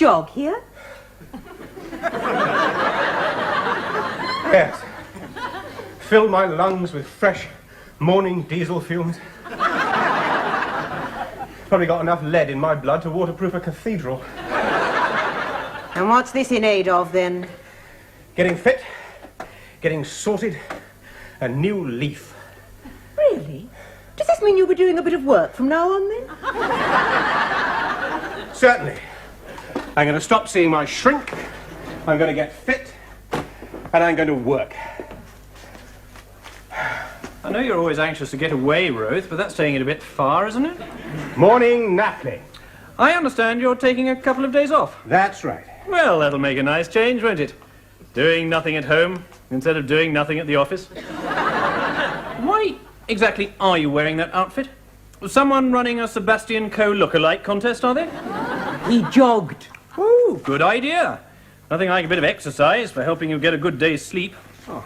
jog here? Yes. Fill my lungs with fresh morning diesel fumes. Probably got enough lead in my blood to waterproof a cathedral. And what's this in aid of, then? Getting fit, getting sorted, a new leaf. Really? Does this mean you'll be doing a bit of work from now on, then? Certainly. I'm going to stop seeing my shrink, I'm going to get fit, and I'm going to work. I know you're always anxious to get away, Ruth, but that's taking it a bit far, isn't it? Morning napping. I understand you're taking a couple of days off. That's right. Well, that'll make a nice change, won't it? Doing nothing at home instead of doing nothing at the office. Why exactly are you wearing that outfit? Someone running a Sebastian Coe look-alike contest, are they? He jogged. Oh, good idea. Nothing like a bit of exercise for helping you get a good day's sleep. Oh.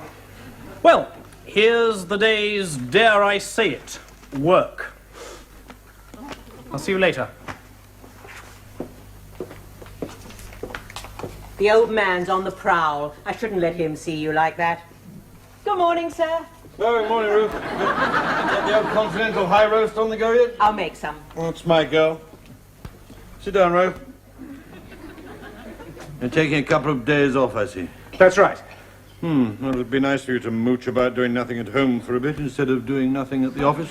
Well, here's the day's, dare I say it, work. I'll see you later. The old man's on the prowl. I shouldn't let him see you like that. Good morning, sir. Good morning, Ruth. Got the old continental high roast on the go yet? I'll make some. That's my girl. Sit down, Ruth. You're taking a couple of days off, I see. That's right. Well, it'd be nice for you to mooch about doing nothing at home for a bit instead of doing nothing at the office.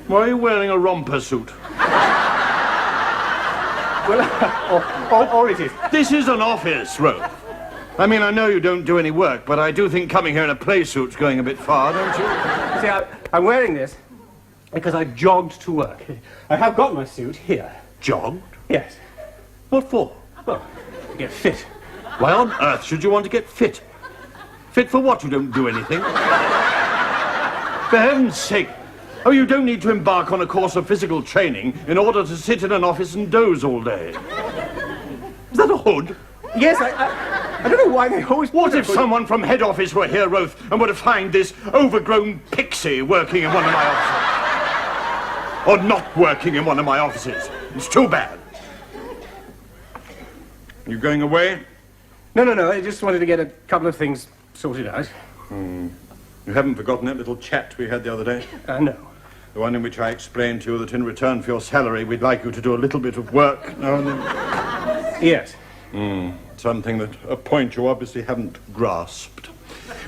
Why are you wearing a romper suit? Well, or it is. This is an office, Ruth. I mean, I know you don't do any work, but I do think coming here in a play suit's going a bit far, don't you? See, I'm wearing this because I jogged to work. I have got my suit here. Jogged? Yes. What for? Well, to get fit. Why on earth should you want to get fit? Fit for what? You don't do anything. For heaven's sake. Oh, you don't need to embark on a course of physical training in order to sit in an office and doze all day. Is that a hood? Yes, I don't know why they always... What if someone from head office were here, Ruth, and were to find this overgrown pixie working in one of my offices? Or not working in one of my offices? It's too bad. You going away? No, I just wanted to get a couple of things sorted out. You haven't forgotten that little chat we had the other day? No. The one in which I explained to you that in return for your salary, we'd like you to do a little bit of work now and then. Yes. Something that, a point you obviously haven't grasped.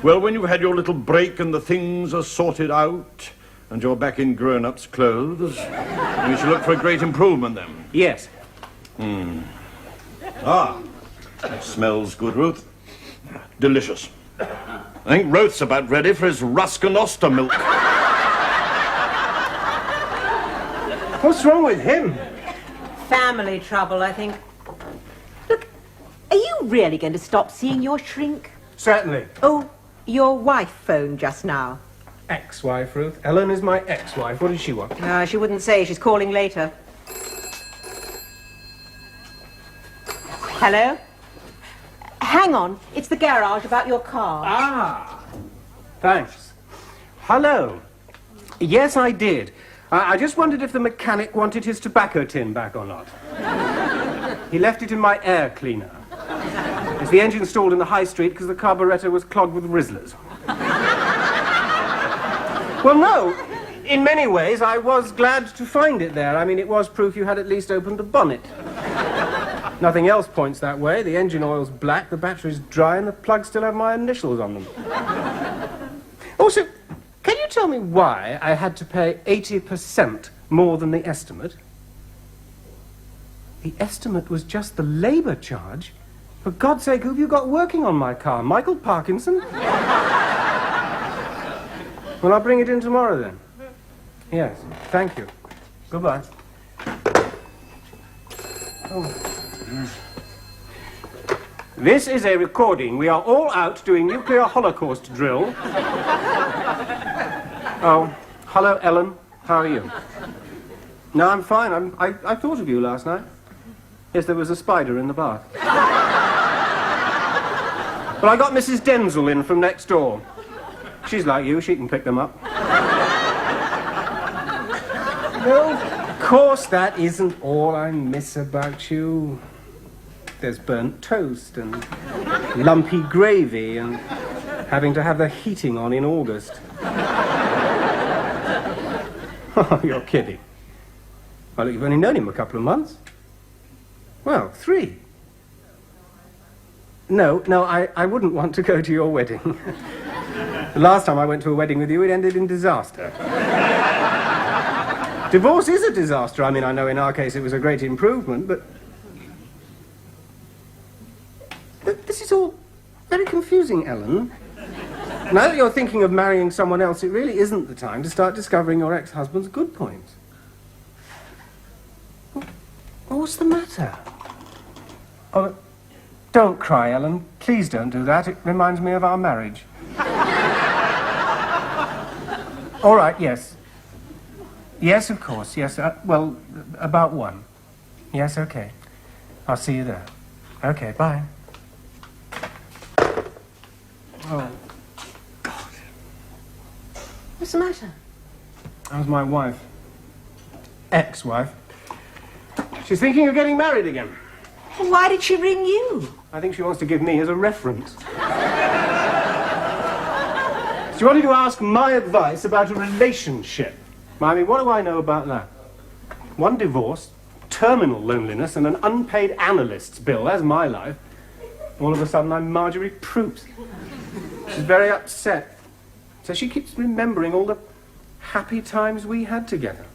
Well, when you've had your little break and the things are sorted out, and you're back in grown-up's clothes, we should look for a great improvement then. Yes. Ah, that smells good, Ruth. Delicious. I think Ruth's about ready for his Rusk and Oster milk. What's wrong with him? Family trouble, I think. Look, are you really going to stop seeing your shrink? Certainly. Oh, your wife phoned just now. Ex-wife, Ruth. Ellen is my ex-wife. What does she want? She wouldn't say. She's calling later. Hello? Hang on. It's the garage about your car. Ah, thanks. Hello. Yes, I did. I just wondered if the mechanic wanted his tobacco tin back or not. He left it in my air cleaner. It's the engine stalled in the high street because the carburettor was clogged with Rizzlers. Well, no. In many ways, I was glad to find it there. I mean, it was proof you had at least opened the bonnet. Nothing else points that way. The engine oil's black, the battery's dry, and the plugs still have my initials on them. Also, can you tell me why I had to pay 80% more than the estimate? The estimate was just the labour charge. For God's sake, who have you got working on my car? Michael Parkinson? Well, I'll bring it in tomorrow, then. Yes, thank you. Goodbye. Oh. This is a recording. We are all out doing nuclear holocaust drill. Oh, hello, Ellen. How are you? No, I'm fine. I thought of you last night. Yes, there was a spider in the bath. But I got Mrs. Denzel in from next door. She's like you. She can pick them up. No, course, that isn't all I miss about you. There's burnt toast and lumpy gravy and having to have the heating on in August. Oh, you're kidding. Well, look, you've only known him a couple of months. Well, 3. No, I wouldn't want to go to your wedding. The last time I went to a wedding with you, it ended in disaster. Divorce is a disaster. I mean, I know in our case it was a great improvement, but... This is all very confusing, Ellen. Now that you're thinking of marrying someone else, it really isn't the time to start discovering your ex-husband's good points. What's the matter? Oh, don't cry, Ellen. Please don't do that. It reminds me of our marriage. All right, yes. Yes, of course, yes. Well, about 1. Yes, okay. I'll see you there. Okay, bye. Oh, God. What's the matter? How's my wife? Ex-wife. She's thinking of getting married again. Why did she ring you? I think she wants to give me as a reference. She wanted to ask my advice about a relationship. I mean, what do I know about that? 1 divorce, terminal loneliness, and an unpaid analyst's bill. That's my life. All of a sudden, I'm Marjorie Proops. She's very upset. So she keeps remembering all the happy times we had together.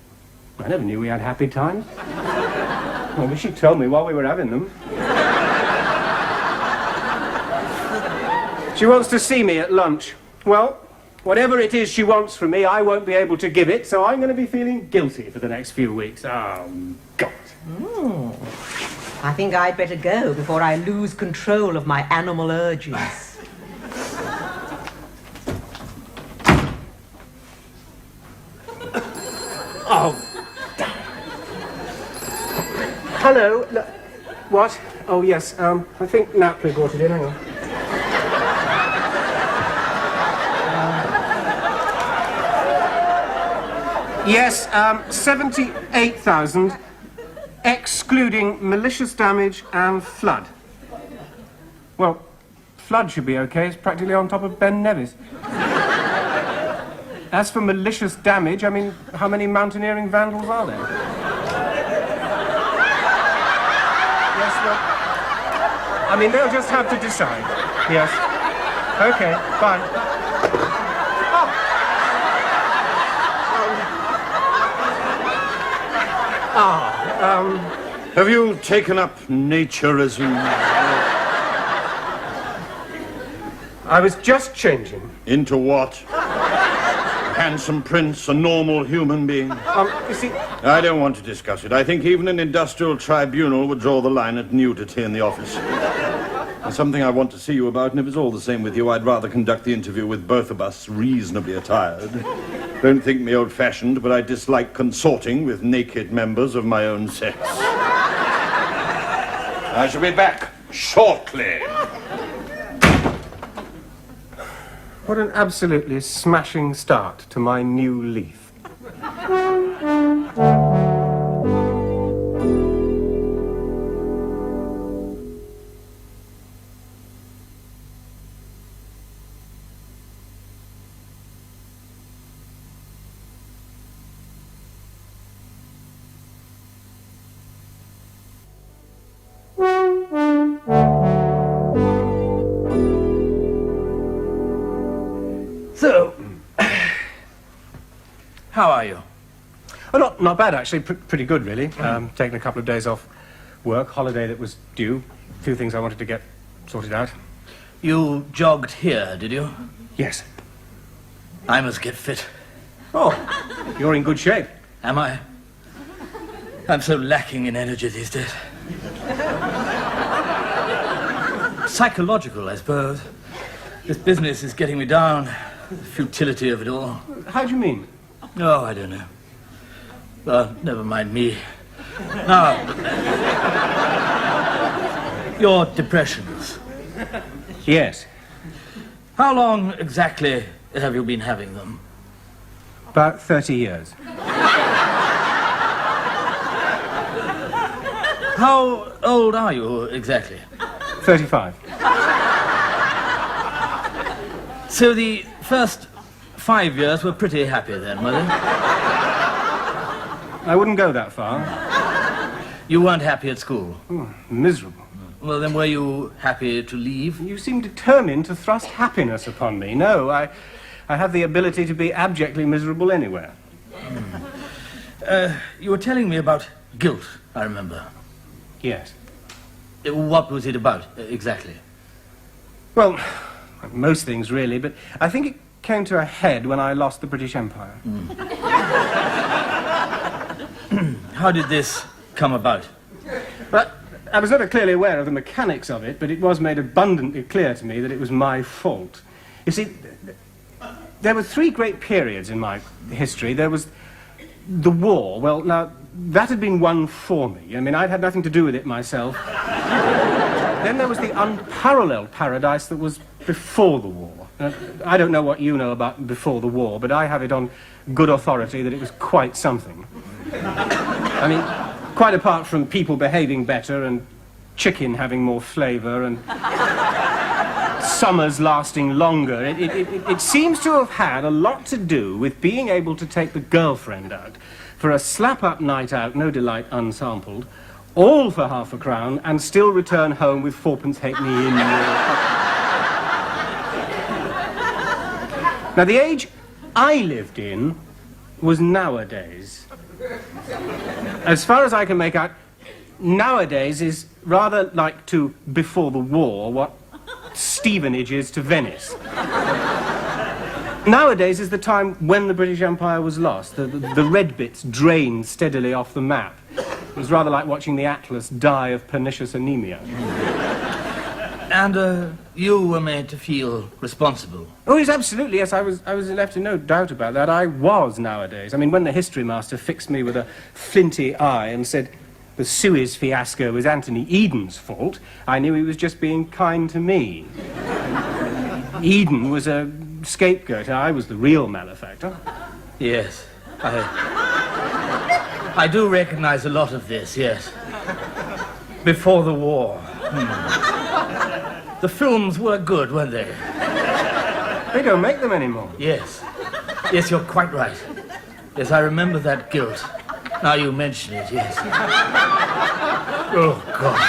I never knew we had happy times. Well, she told me while we were having them. She wants to see me at lunch. Well, whatever it is she wants from me, I won't be able to give it, so I'm going to be feeling guilty for the next few weeks. Oh, God. I think I'd better go before I lose control of my animal urges. Oh. Hello. What? Oh, yes. I think Napoli brought it in. Hang on. Yes, 78,000, excluding malicious damage and flood. Well, flood should be okay. It's practically on top of Ben Nevis. As for malicious damage, I mean, how many mountaineering vandals are there? Yes, well, I mean, they'll just have to decide. Yes. Okay, bye. Have you taken up naturism? I was just changing. Into what? A handsome prince, a normal human being? You see... I don't want to discuss it. I think even an industrial tribunal would draw the line at nudity in the office. There's something I want to see you about, and if it's all the same with you, I'd rather conduct the interview with both of us reasonably attired. Don't think me old-fashioned, but I dislike consorting with naked members of my own sex. I shall be back shortly. What an absolutely smashing start to my new leaf. So, how are you? Oh, not bad, actually. Pretty good, really. Taking a couple of days off work, holiday that was due. A few things I wanted to get sorted out. You jogged here, did you? Yes. I must get fit. Oh, you're in good shape. Am I? I'm so lacking in energy these days. Psychological, I suppose. This business is getting me down. The futility of it all. How do you mean? Oh, I don't know. Well, never mind me. Now, your depressions. Yes. How long exactly have you been having them? About 30 years. How old are you exactly? 35. So the first 5 years were pretty happy then, were they? I wouldn't go that far. You weren't happy at school? Miserable. Well, then were you happy to leave? You seem determined to thrust happiness upon me. No, I have the ability to be abjectly miserable anywhere. You were telling me about guilt, I remember. Yes. What was it about, exactly? Well, most things really, but I think it came to a head when I lost the British Empire. How did this come about? But I was never clearly aware of the mechanics of it, but it was made abundantly clear to me that it was my fault. You see, there were 3 great periods in my history. There was the war. Well, now, that had been won for me. I mean, I'd had nothing to do with it myself. Then there was the unparalleled paradise that was before the war. I don't know what you know about before the war, but I have it on good authority that it was quite something. I mean, quite apart from people behaving better and chicken having more flavour and summers lasting longer, it seems to have had a lot to do with being able to take the girlfriend out for a slap-up night out, no delight unsampled, all for half a crown, and still return home with 4pence halfpenny in your pocket. Now, the age I lived in was nowadays. As far as I can make out, nowadays is rather like to before the war what Stevenage is to Venice. Nowadays is the time when the British Empire was lost. The red bits drained steadily off the map. It was rather like watching the Atlas die of pernicious anemia. And you were made to feel responsible. Oh, yes, absolutely, yes. I was left in no doubt about that. I was nowadays. I mean, when the history master fixed me with a flinty eye and said the Suez fiasco was Anthony Eden's fault, I knew he was just being kind to me. Eden was a scapegoat. I was the real malefactor. Yes, I do recognize a lot of this, yes. Before the war. The films were good, weren't they? They don't make them anymore. Yes. Yes, you're quite right. Yes, I remember that guilt. Now you mention it, yes. Oh, God.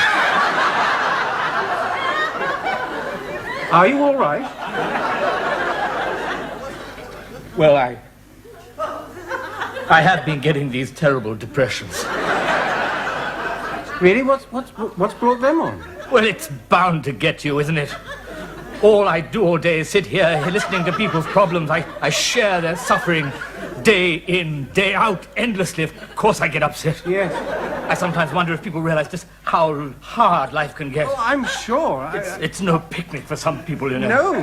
Are you all right? Well, I have been getting these terrible depressions. Really? What's brought them on? Well, it's bound to get you, isn't it? All I do all day is sit here listening to people's problems. I share their suffering day in, day out, endlessly. Of course I get upset. Yes. I sometimes wonder if people realize just how hard life can get. Oh, I'm sure. It's no picnic for some people, you know. No.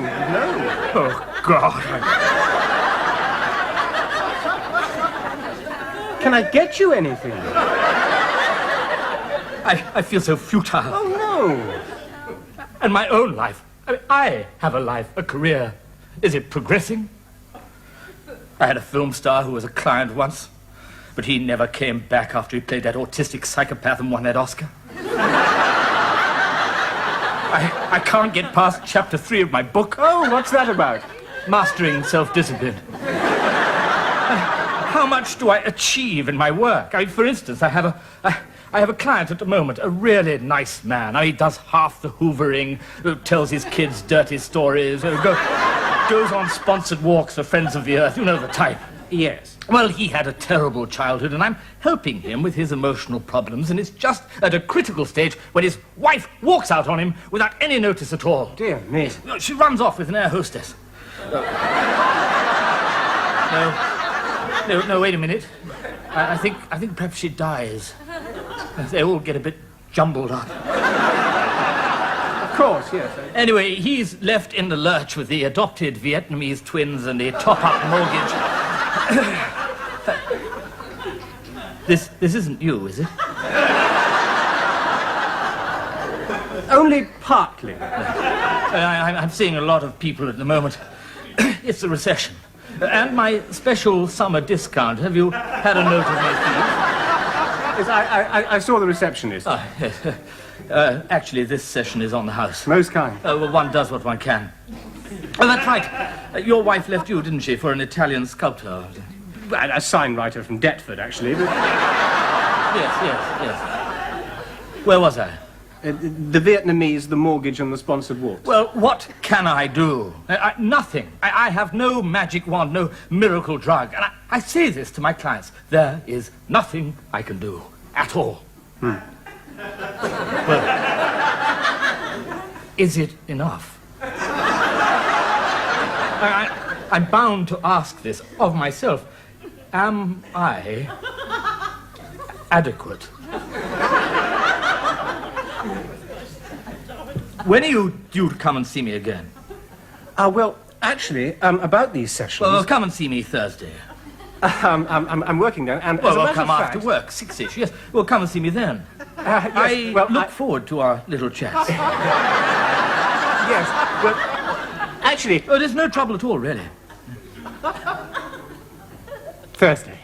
Oh, God. Can I get you anything? I feel so futile. Oh, no. And my own life. I have a life, a career. Is it progressing? I had a film star who was a client once, but he never came back after he played that autistic psychopath and won that Oscar. I can't get past chapter 3 of my book. Oh, what's that about? Mastering self-discipline. How much do I achieve in my work? I mean, for instance, I have a client at the moment, a really nice man. He does half the hoovering, tells his kids dirty stories, goes on sponsored walks for Friends of the Earth. You know the type. Yes. Well, he had a terrible childhood, and I'm helping him with his emotional problems, and it's just at a critical stage when his wife walks out on him without any notice at all. Dear me. She runs off with an air hostess. No, wait a minute. I think perhaps she dies. They all get a bit jumbled up. Of course, yes. Anyway, he's left in the lurch with the adopted Vietnamese twins and the top-up mortgage. This isn't you, is it? Only partly. I'm seeing a lot of people at the moment. It's a recession. And my special summer discount. Have you had a note of my fees? Yes, I saw the receptionist. Oh, yes. Actually, this session is on the house. Most kind. Well, one does what one can. Oh, that's right. Your wife left you, didn't she, for an Italian sculptor? A sign writer from Deptford, actually. But... Yes. Where was I? the Vietnamese, the mortgage, and the sponsored walks. Well, what can I do? Nothing. I have no magic wand, no miracle drug. And I say this to my clients. There is nothing I can do at all. Well, is it enough? I'm bound to ask this of myself. Am I adequate? When are you due to come and see me again? Well, actually, about these sessions... Well, come and see me Thursday. I'm working then, and Well, as a we'll matter come of after fact... work, 6-ish, yes. Well, come and see me then. Yes, well, look forward to our little chats. Yes, well, actually... Oh, there's no trouble at all, really. Thursday.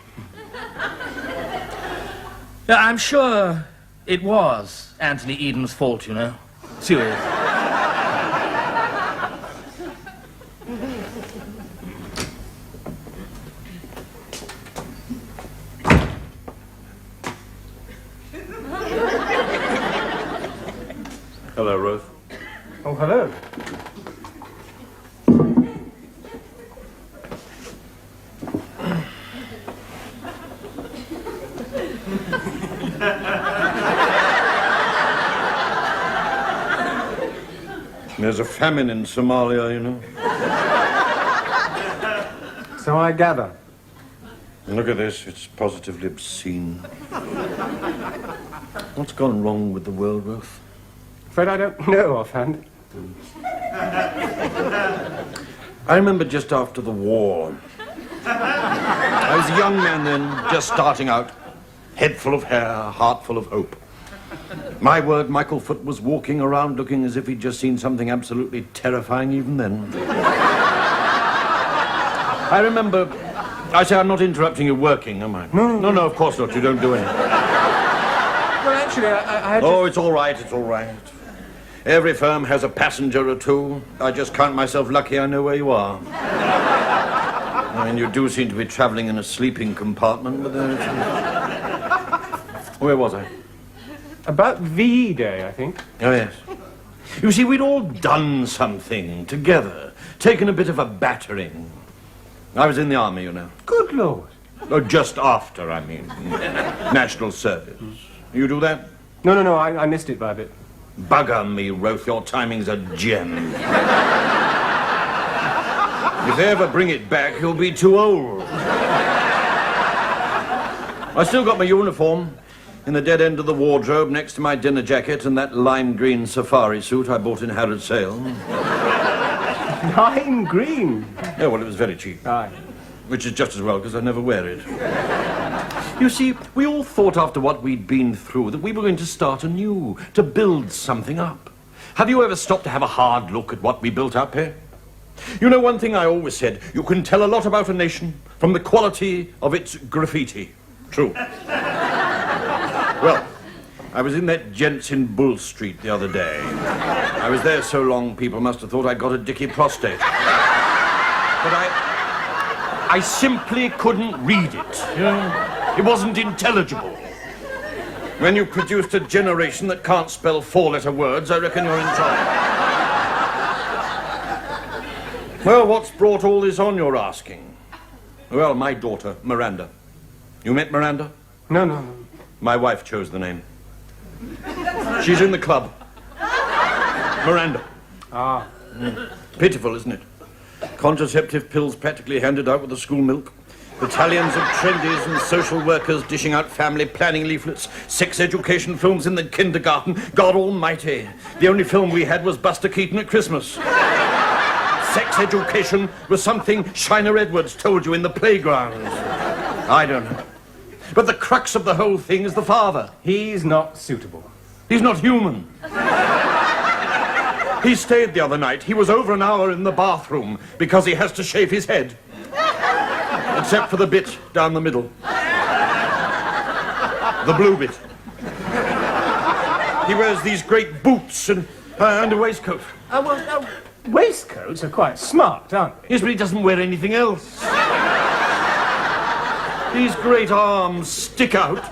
I'm sure it was Anthony Eden's fault, you know. Serious. Hello, Ruth. Oh, hello. There's a famine in Somalia, you know. So I gather. Look at this. It's positively obscene. What's gone wrong with the world, Ruth? Fred, I don't know offhand. I remember just after the war. I was a young man then, just starting out. Head full of hair, heart full of hope. My word, Michael Foot was walking around looking as if he'd just seen something absolutely terrifying even then. I remember... I say I'm not interrupting you working, am I? No, of course not. You don't do anything. Well, actually, I had to... Oh, it's all right, it's all right. Every firm has a passenger or two. I just count myself lucky I know where you are. I mean, you do seem to be travelling in a sleeping compartment, but then... Where was I? About VE Day, I think. Oh, yes. You see, we'd all done something together, taken a bit of a battering. I was in the army, you know. Good Lord. Oh, just after, I mean. National service. You do that? No, I missed it by a bit. Bugger me, Roth, your timing's a gem. If they ever bring it back, you'll be too old. I still got my uniform. In the dead end of the wardrobe, next to my dinner jacket and that lime green safari suit I bought in Harrods Sale. Lime green? Yeah, well, it was very cheap. Aye. Which is just as well, because I never wear it. You see, we all thought after what we'd been through that we were going to start anew, to build something up. Have you ever stopped to have a hard look at what we built up here? You know, one thing I always said, you can tell a lot about a nation from the quality of its graffiti. True. Well, I was in that gents in Bull Street the other day. I was there so long, people must have thought I'd got a dicky prostate. But I simply couldn't read it. You know? It wasn't intelligible. When you produced a generation that can't spell four-letter words, I reckon you're in trouble. Well, what's brought all this on, you're asking? Well, my daughter, Miranda. You met Miranda? No. My wife chose the name. She's in the club. Miranda. Ah. Pitiful, isn't it? Contraceptive pills practically handed out with the school milk. Battalions of trendies and social workers dishing out family planning leaflets. Sex education films in the kindergarten. God almighty. The only film we had was Buster Keaton at Christmas. Sex education was something Shiner Edwards told you in the playground. I don't know. But the crux of the whole thing is the father. He's not suitable. He's not human. He stayed the other night. He was over an hour in the bathroom because he has to shave his head. Except for the bit down the middle. The blue bit. He wears these great boots and a waistcoat. Waistcoats are quite smart, aren't they? Yes, but he doesn't wear anything else. These great arms stick out,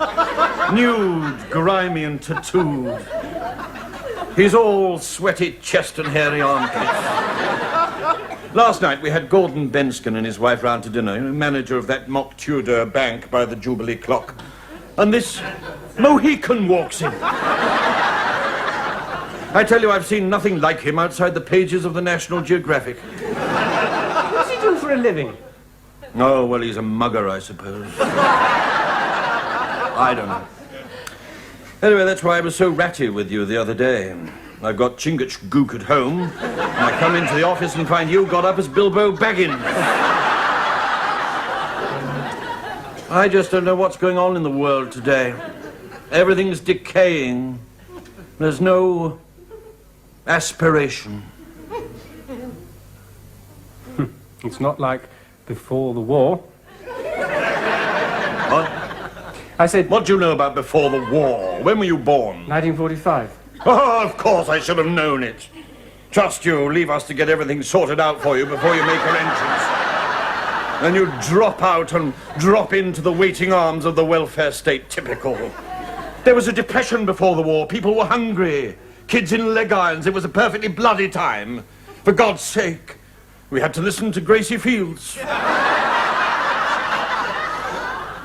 nude, grimy and tattooed. He's all sweaty chest and hairy armpits. Last night we had Gordon Benskin and his wife round to dinner, manager of that mock Tudor bank by the Jubilee clock. And this Mohican walks in. I tell you, I've seen nothing like him outside the pages of the National Geographic. What does he do for a living? Oh, well, he's a mugger, I suppose. I don't know. Anyway, that's why I was so ratty with you the other day. I've got Chingachgook at home, and I come into the office and find you got up as Bilbo Baggins. I just don't know what's going on in the world today. Everything's decaying. There's no aspiration. It's not like before the war. What? I said, What do you know about before the war? When were you born? 1945. Oh, of course, I should have known it. Trust you, leave us to get everything sorted out for you before you make your entrance. Then you drop out and drop into the waiting arms of the welfare state. Typical. There was a depression before the war. People were hungry. Kids in leg irons. It was a perfectly bloody time. For God's sake, we had to listen to Gracie Fields.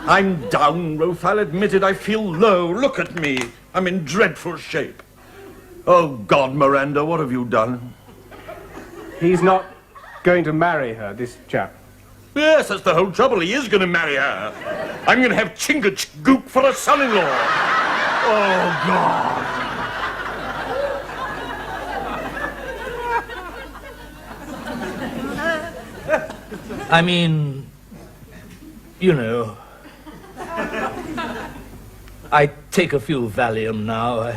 I'm down, Ruth. I'll admit it. I feel low. Look at me. I'm in dreadful shape. Oh, God, Miranda, what have you done? He's not going to marry her, this chap. Yes, that's the whole trouble. He is going to marry her. I'm going to have Chingachgook for a son-in-law. Oh, God. I mean, you know, I take a few Valium now.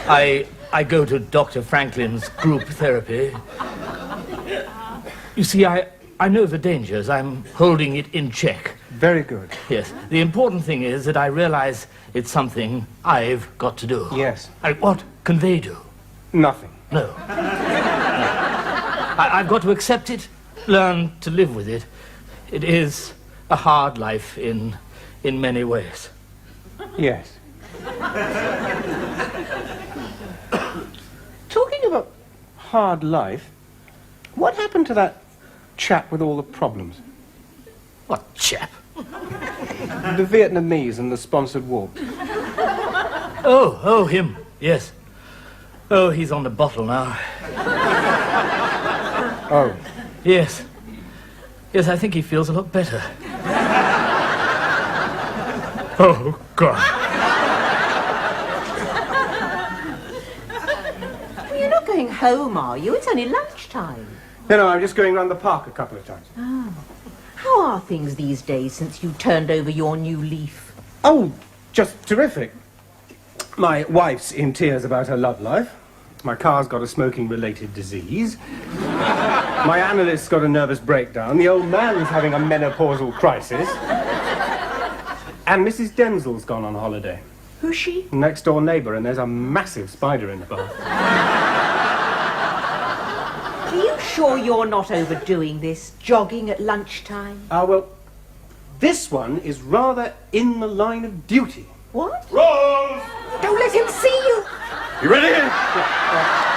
I go to Dr. Franklin's group therapy. You see, I know the dangers. I'm holding it in check. Very good. Yes. The important thing is that I realize it's something I've got to do. Yes. What can they do? Nothing. No. I've got to accept it, learn to live with it. It is a hard life in many ways. Yes. Talking about hard life, what happened to that chap with all the problems? What chap? The Vietnamese and the sponsored walk. Oh, him. Yes. Oh, he's on the bottle now. Oh. Yes. Yes, I think he feels a lot better. Oh, God. Well, you're not going home, are you? It's only lunchtime. No, I'm just going round the park a couple of times. Oh. How are things these days since you turned over your new leaf? Oh, just terrific. My wife's in tears about her love life. My car's got a smoking-related disease. My analyst's got a nervous breakdown. The old man's having a menopausal crisis. And Mrs. Denzel's gone on holiday. Who's she? Next door neighbour, and there's a massive spider in the bath. Are you sure you're not overdoing this, jogging at lunchtime? Well, this one is rather in the line of duty. What? Rose! Don't let him see you! You ready? Yeah.